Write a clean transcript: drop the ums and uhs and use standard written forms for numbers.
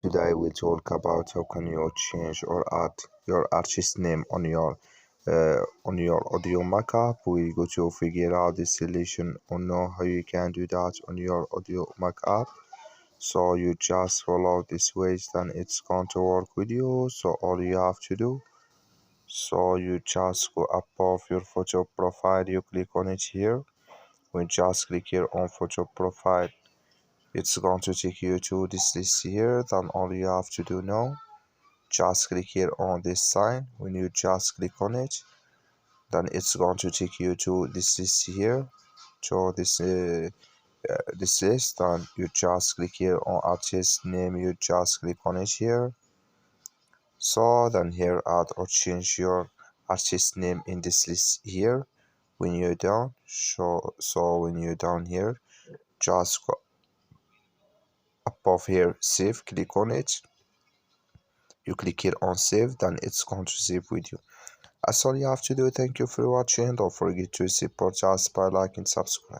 Today we'll talk about how can you change or add your artist name on your Audiomack app. We go to figure out the solution or know how you can do that on your Audiomack app. So you just follow this way, then it's going to work with you. So all you have to do, so you just go above your photo profile, you click on it here. When you just click here on photo profile, it's going to take you to this list here. Then all you have to do now, just click here on this sign. When you just click on it, then it's going to take you to this list here, to this list. Then you just click here on artist name, you just click on it here. So then here add or change your artist name in this list here. When you're done, so when you're done here, just go above here, save, click on it. You click here on save, then it's going to save with you. That's all you have to do. Thank you for watching. Don't forget to support us by liking and subscribe.